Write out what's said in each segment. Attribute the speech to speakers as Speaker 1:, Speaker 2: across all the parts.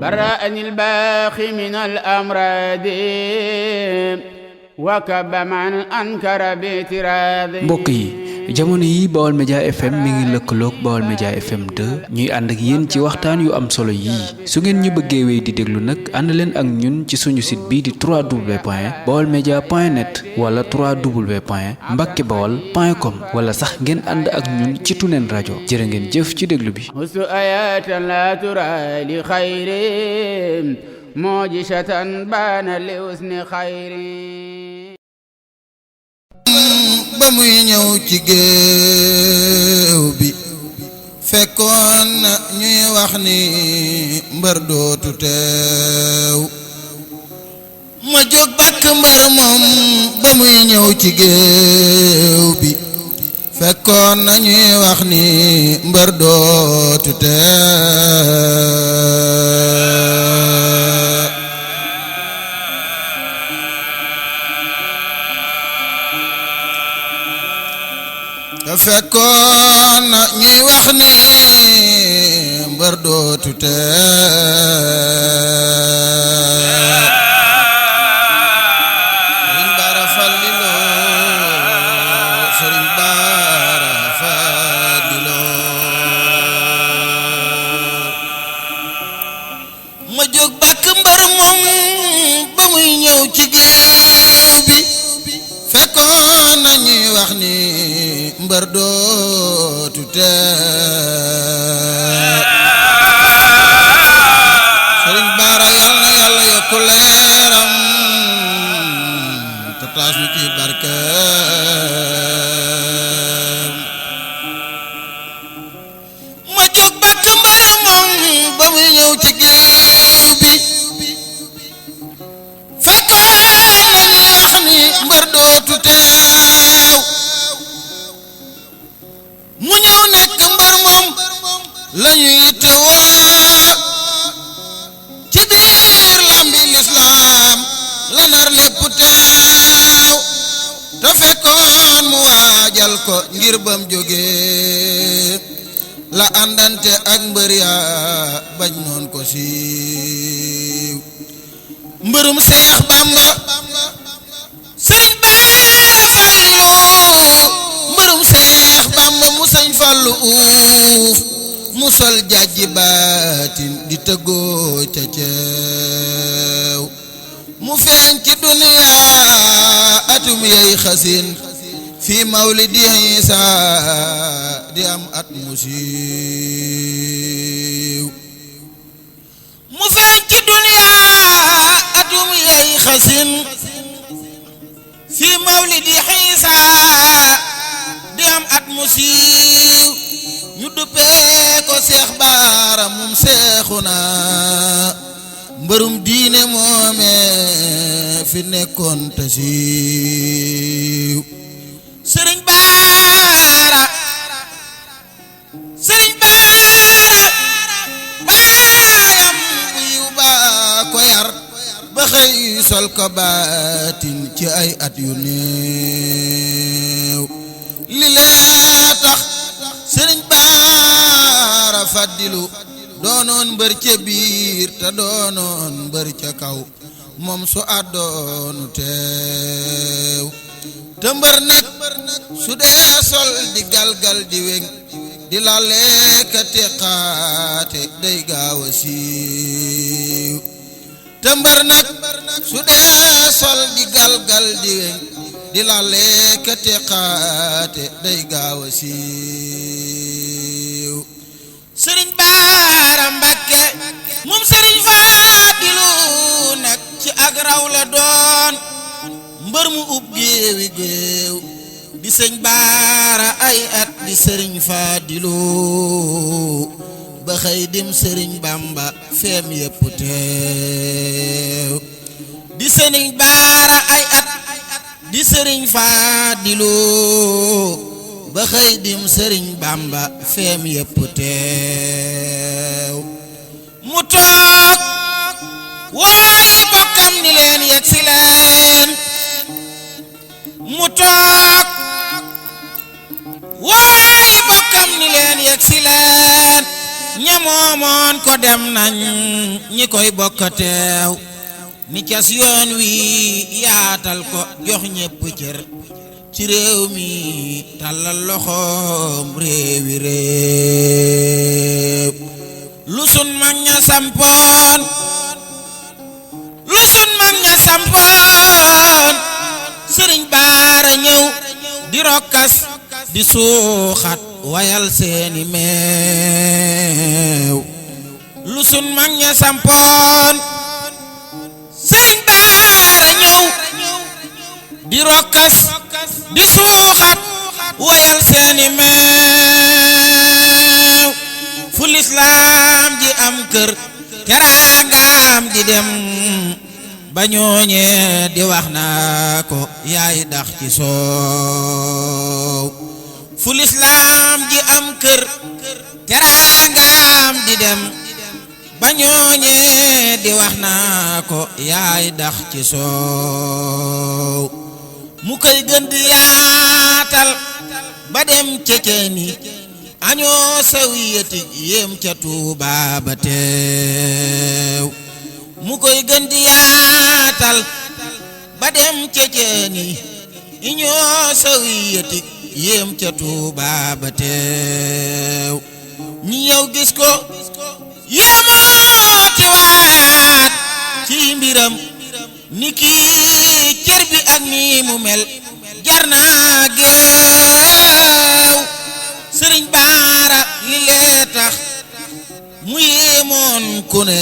Speaker 1: برأني الباقي من الأمراض وكب من أنكر باعتراضي.
Speaker 2: mbokk yi jamono yi Baol Média FM mi ngi lëkkaloog Baol Média FM 2 ñuy ànd ak yéen ci waxtaan yu am solo yii su ngeen ñu bëggee wéy di déglu nag ànd leen ak ñun ci suñu site bii di www.baolmedia.net wala www.mbackebaol.com wala sax ngeen ànd ak ñun ci Tunen rajo jërë ngeen jëf ci déglu bi.
Speaker 1: حسن آيات لا ترى لخير معجزة بان لحسن خير.
Speaker 3: ba muy ñëw ci géew bi fekkoon na ñuy wax ni mbër dootu teew ma jóg bàkk mbër moom ba muy ñëw ci géew bi fekkoon na ñuy wax ni mbër dootu teew fekkoon na ñuy wax ni mbër dootu teew Sëriñ Bara Fallilo Sëriñ Bara Fallilo ma jóg bàkk mbër moom ba muy ñëw ci géew bi fekkoon na ñuy wax ni mbër dootu teew Sëriñ Bara yal na Yàlla yokku leeram te taas ñu ci barkeem ma jóg bàkk mbër moom ba muy ñëw ci géew bi fekkoon na ñuy wax ni mbër dootu teew mu ñëw nekk mbër moom lañuy yittewoo ci biir lambi lislaam la nar lépp teew te fekkoon mu waajal ko ngir bam jógee la àndante ak mbër yaa bañ noon ko siiw mbërum Seex Bamba Sëriñ Bara Fallilu mbërum Seex Bamba mu Sëñ Fallu uuf mu sol jàjji baatin di tëggoo ca ceew mu feeñ ci duniyaa atum yey xasin fii mawlidi Isa di am at mu siiw mu feeñ ci duniyaa atum yey xasin fii mawlidi Isa di am at mu siiw ñu duppee ko Seex Bara mum Seexuna mbërum diine moome fi nekkoon te siiw Sëriñ Bara baayam bu yiw baa ko yar ba xëy sol ko baatin ci ay at yu néew li lee tax Sëriñ Bara Faddilu doonoon mbër ca biir te doonoon mbër ca kaw moom su àddoonu teew te mbër nag su dee sol di galgal di weñ di laleeka teqaate day gaaw a siiw te mbër nag su dee sol di galgal di weñ di laleeka teqaate day gaaw a siiw Sëriñ Bara Mbàkke moom Sëriñ Faadilu nag ci ak raw la doon mbër mu ub géewi géew di Sëñ Bara ay at di Sëriñ Faadilu ba xëy dim Sëriñ Bamba feem yépp teew di Sëriñ Bara ay at di Sëriñ Faadilu ba xëy dim Sëriñ Bamba feem yépp teew mu toog waayi bokkam ni leen yegsi leen mu toog waayi bokkam ni leen yegsi leen ñamoomoon ko dem nañ ñi koy bokk teew ni cas yoon wi yaatal ko jox ñépp cër ci réew mi tàllal loxoom réewi réew lu sun mag ña sampoon sëriñ baara ñëw di rokkas di suuxat wayal seeni meew lu sun mag ña sampoon sëriñ baara ñëw di rokkas di suuxat wayal seeni meew fu lislaam ji am kër teraangaam di dem ba ñooñee di wax naa ko yaay dax ci soow fu lislaam ji am kër teraangaam di dem ba ñooñee di wax naa ko yaay dax ci soow mu koy gën di yaatal ba dem ceceeni añoo sawiyati yéem ca Tuubaa ba teew mu koy gën di yaatal ba dem ceceeni iñoo sawiyati yéem ca Tuubaa ba teew ñi yow gis ko yéemoo ci waat ci mbiram ni kii cër bi ak ni mu mel jar naa géew sëriñ baara li lee tax mu yéemoon ku ne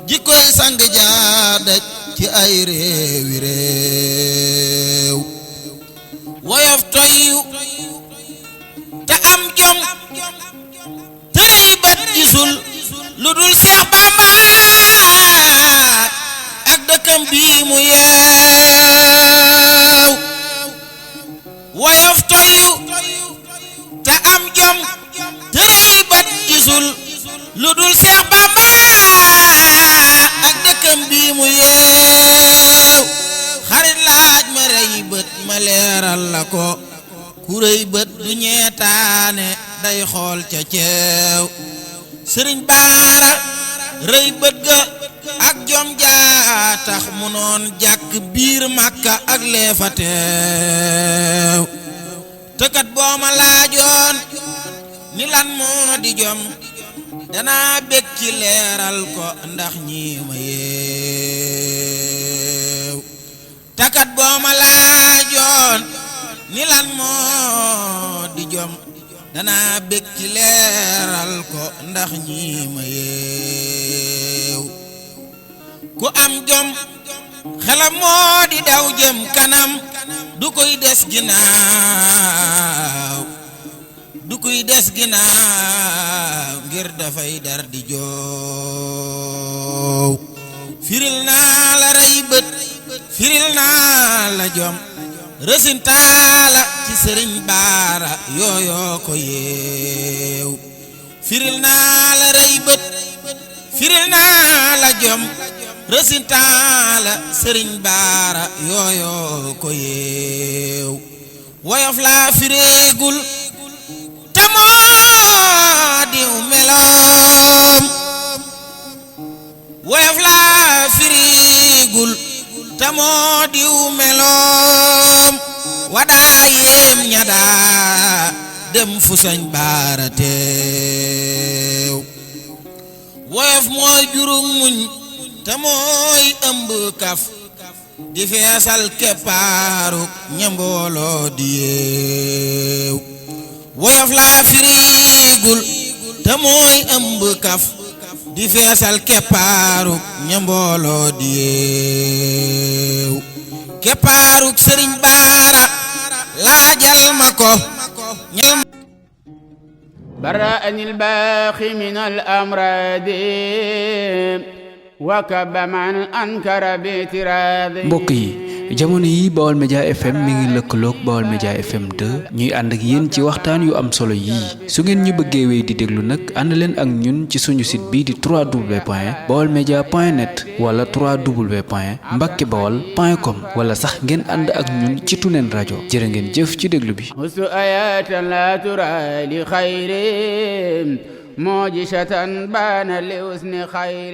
Speaker 3: jikkoy sang jaadaj ci ay réewi réew woyof toyyu te am jom tëy bat gisul lu dul Seex Bamba ak dëkkam bii mu yeew woyof toyyu te am jom tëy bat gisul lu dul Seex Bamba ak dëkkam bii mu yeew xarit laaj ma rey bët ma leeral la ko ku rëy bët du ñeetaane day xool ca ceew sëriñ baara rëy bët ga ak jom jaa tax mu noon jàkk biir Makka ak leefa teew tëkkat boo ma laajoon ni lan moo di jom danaa bég ci leeral ko ndax ñi ma yeew takat boo ma laajoon ni lan moo di jom danaa bég ci leeral ko ndax ñi ma yeew ku am jom xelam moo di daw jëm kanam du koy des ginnaaw du koy des ginnaaw ngir dafay dar di joow firil naa la rey bët firil naa la jom rësintaala ci sëriñ baara yooyoo ko yeew firil naa la rey bët firil naa la jom rësintaala sëriñ baara yooyoo ko yeew woyof laa fireegul tamoo diw meloom woyof laa fireegul tamoo diw meloom wadaa yéem ñadaa dem fu sañ baara teew woyof mooy jurug muñ te mooy ëmb kaf di feesal keppaaruk ñambooloo di yeew woyof laa firiigul te mooy ëmb kaf di feesal keppaaruk ñambooloo di yeew keppaaruk sëriñ baara laajal ma ko ñal
Speaker 1: برأني الباقي من الأمراض وكب من أنكر باعتراض
Speaker 2: mbokk yi jamono yi Baol Média FM mi ngi lëkkaloog Baol Média FM 2 ñuy ànd ak yéen ci waxtaan yu am solo yii su ngeen ñu bëggee wéy di déglu nag ànd leen ak ñun ci suñu site bii di www.baolmedia.net wala www.mbackebaol.com wala sax ngeen ànd ak ñun ci Tunen rajo jërë ngeen jëf ci déglu bi
Speaker 1: حس آيات لا ترى لخير معجشة بان لحسن خير